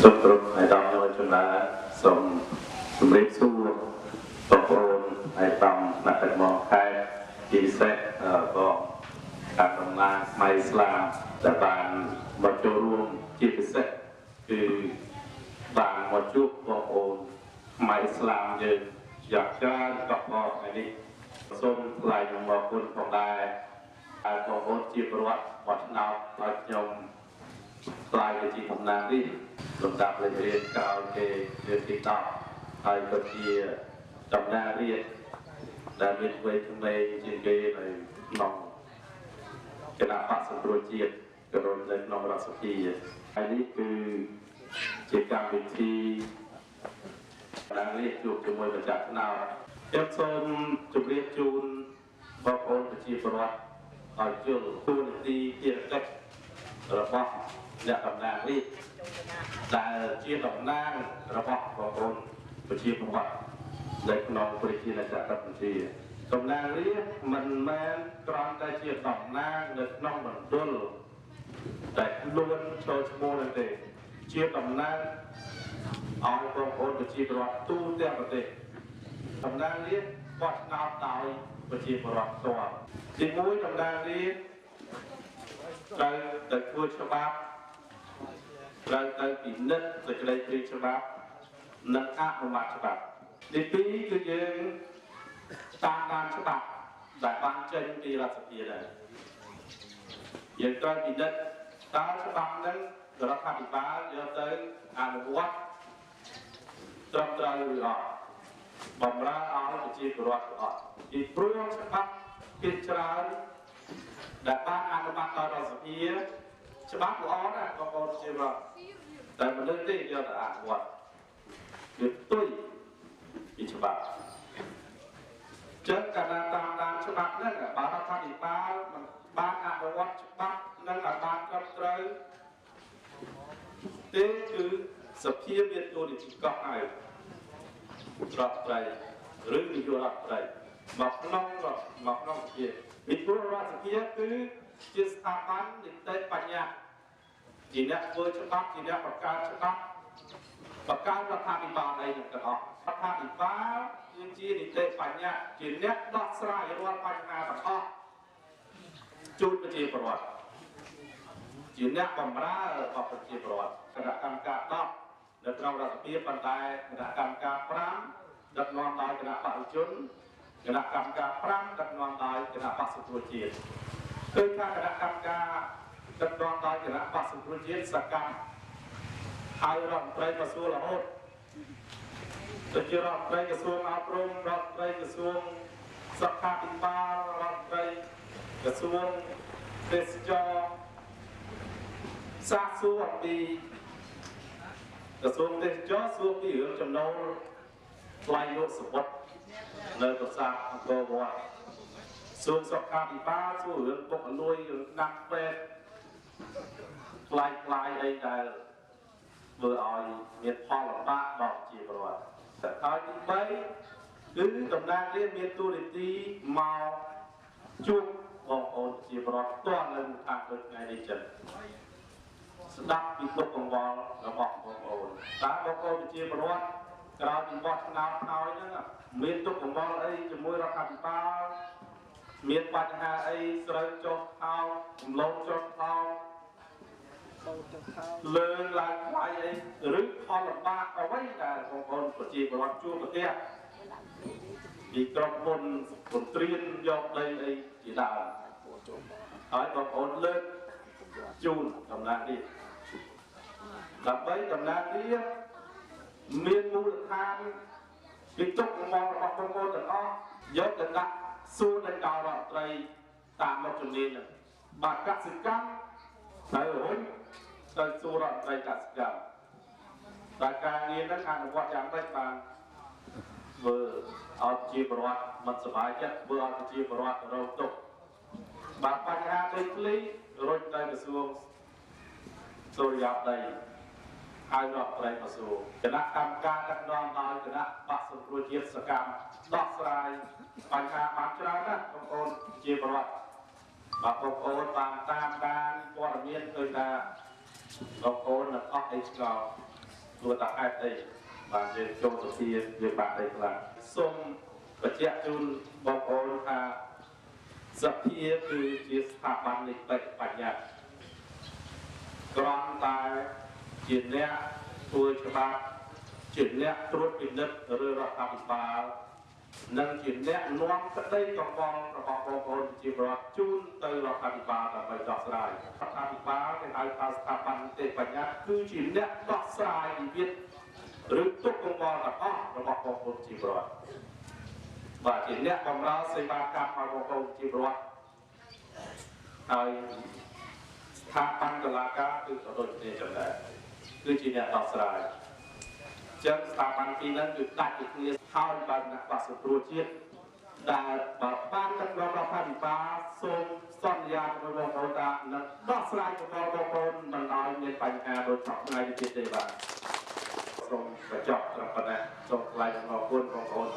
សូមគោរពអាយដាមនៅចំណាសូមជម្រាបសួរបងប្អូនអាយដាមណាក់ទឹកមកខេត្តជាពិសេសក៏ការដំណើរស្មៃស្លាមដែលបានមកចូលរួមជាពិសេសគឺបានមកជួបបងប្អូនស្មៃស្លាមយើងយ៉ាងច្រើនកក់កថ្ងៃនេះសូមថ្លែងអំណរគុណផងដែរហើយបងប្អូនជាប្រវត្តិបោះឆ្នោតឲ្យខ្ញុំខ្លាយទៅជាតំណាងនេះលំដាប់លេខរៀបក្រោយគេលើកទី10ហើយក៏ជាតំណាងរាជដែលមានវ័យក្មេងជាងគេនៅក្នុងគណៈបក្សសង្គ្រោះជាតិក៏រួមនៅក្នុងរដ្ឋសភាហើយនេះគឺជាកម្មវិធីតំណាងរាជជួបជាមួយម្ចាស់ឆ្នោតខ្ញុំសូមជម្រាបជូនបងប្អូនប្រជាពលរដ្ឋឲ្យយល់ទូនាទីភារកិច្ចរបស់អ្នកតំណាងរាជដែលជាតំណាងរបស់បងប្អូនប្រជាពលរដ្ឋនៅក្នុងប្រជាណាចក្រកម្ពុជាតំណាងរាជមិនមែនគ្រាន់តែជាតំណាងនៅក្នុងមណ្ឌលតែខ្លួនចូលឈ្មោះនោះទេជាតំណាងឲ្យបងប្អូនប្រជាពលរដ្ឋទូទាំងប្រទេសតំណាងរាជបោះឆ្នោតដោយប្រជាពលរដ្ឋផ្ទាល់ទី1តំណាងរាជត្រូវតែធ្វើច្បាប់ត្រូវទៅពិនិត្យសេចក្តីព្រាងច្បាប់និងអនុម័តច្បាប់ទី2គឺយើងតាមដានច្បាប់ដែលបានចេញពីរដ្ឋសភាដែរយើងត្រូវពិនិត្យតើច្បាប់នឹងរដ្ឋាភិបាលយកទៅអនុវត្តត្រឹមត្រូវឬអត់បម្រើឲ្យប្រជាពលរដ្ឋឬអត់ពីព្រោះច្បាប់ភាគច្រើនដែលបានអនុម័តដោយរដ្ឋសភាច្បាប់ល្អណាស់បងប្អូនជារដ្ឋតែមនុស្សទេយកទៅអនុវត្តវាផ្ទុយពីច្បាប់ចឹងកាលណាតាមដានច្បាប់ហ្នឹងបើរដ្ឋាភិបាលបានអនុវត្តច្បាប់នឹងឲ្យបានត្រឹមត្រូវទេគឺសភាមានទូនីតិកក់ហើយរដ្ឋត្រីឬនាយករដ្ឋត្រីមកក្នុងសភាពីព្រោះរដ្ឋសភាគឺជាស្ថាប័ននីតិបញ្ញត្តិជាអ្នកធ្វើច្បាប់ជាអ្នកបង្កើតច្បាប់បង្កើតរដ្ឋាភិបាលអីទាំងអស់រដ្ឋាភិបាលគឺជានីតិបញ្ញត្តិជាអ្នកដោះស្រាយរាល់បញ្ហាទាំងអស់ជូនប្រជាពលរដ្ឋជាអ្នកបម្រើរបស់ប្រជាពលរដ្ឋគណៈកម្មការ10នៅក្នុងរដ្ឋសភាប៉ុន្តែគណៈកម្មការ5ដឹកនាំដោយគណៈបព្វជិជនគណៈកម្មការ5ដឹកនាំដោយគណៈបក្សសង្គ្រោះជាតិគឺថាគណៈកម្មការដឹកនាំដោយគណៈបក្សសង្គ្រោះជាតិសកម្មហើយរដ្ឋមន្ត្រីក្រសួងរហូតទៅជារដ្ឋមន្ត្រីក្រសួងអប់រំរដ្ឋមន្ត្រីក្រសួងសុខាភិបាលរដ្ឋមន្ត្រីក្រសួងទេសចរសាកសួរអំពីក្រសួងទេសចរសួរពីរឿងចំណូលថ្លៃលក់សំបុត្រនៅប្រាសាទអង្គរវត្តសួរសុខាភិបាលសួររឿងពុកអលួយរឿងដាំពេទ្យថ្លៃអីដែលធ្វើឲ្យមានផលលំបាកដល់ប្រជាពលរដ្ឋហើយទី3គឺតំណាងរាជមានទូនីតិមកជួបបងប្អូនប្រជាពលរដ្ឋផ្ទាល់នៅខាងដូចថ្ងៃនេះចឹងស្ដាប់ពីទុកកង្វល់របស់បងប្អូនតើបងប្អូនប្រជាពលរដ្ឋក្រោយពីបោះឆ្នោតហើយហ្នឹងមានទុកកង្វល់អីជាមួយរដ្ឋាភិបាលមានបញ្ហាអីស្រូវចុះថោករំលោភចុះថោកលើឡើងថ្លៃអីឬផលលំបាកអ្វីដែលបងប្អូនប្រជាពលរដ្ឋជួបប្រទះពីក្រុមហ៊ុនពន្ទ្រានយកដីអីជាដើមហើយបងប្អូនលើកជូនតំណាងរាជដើម្បីតំណាងរាជមានមូលដ្ឋានពីទុកកង្វល់របស់បងប្អូនទាំងអស់យកទៅដាក់សួរដល់រដ្ឋមន្ត្រីតាមមុខជំនាញហ្នឹងបានកសិកម្មហើយរុញទៅសួររដ្ឋមន្ត្រីកសិកម្មតែការងារហ្នឹងអនុវត្តយ៉ាងម៉េចបានធ្វើឲ្យជាប្រវត្តិមិនសប្បាយចិត្តធ្វើឲ្យជាប្រវត្តិរងទុក្ខបើបញ្ហាដីធ្លីរុញទៅក្រសួងសុរិយោដីហើយរដ្ឋត្រីក្រសួងគណៈកម្មការដឹកនាំដោយគណៈបក្សសង្គ្រោះជាតិសកម្មដោះស្រាយបញ្ហាបានច្រើនណាស់បងប្អូនជាប្រវត្តិបើបងប្អូនបានតាមដានព័ត៌មានឃើញថាបងប្អូននឹងអស់អីឆ្ងល់ ตัวตัดไอ้ไอ้บางเรื่องโจมตีเรื่องบางเรื่องละส่งประเจจุนบอกโอนค่ะสัพพีคือจีสถาบันในปัญญากรอนตายจีนเนี้ยตัวฉบับจีนเนี้ยตรวจพินิจเรื่องรัฐบาลนั่งจีนเนี้ยน้อมก็ได้กำบังระบบโอนจีบรัฐจุนเตอร์รัฐบาลไปดอกสลายรัฐบาลในการสถาบันในปัญญาคือจีนเนี้ยดอกสลายอีวิทหรือตุกกำบังกับระบบโอนจีบรัฐบาจีนเนี้ยของเราสิบาการระบบโอนจีบรัฐไอ้ทางปันตลาดก็คือโดยที่จำได้คือจีนเนี่ยต่อสลายจังสถาบันปีนั้นคือตัดอีกเนี่ยเข้าไปนักปัสสาวะเชียดได้แบบบ้านกันเราพันฟ้าส่งซ่อนยาไปบอกเราได้นักต่อสลายกับเราบางคนมันเอาเงินปัญหาโดยช็อปในที่เดียวกันส่งกระจกกระปนะส่งลายของเราคนของคน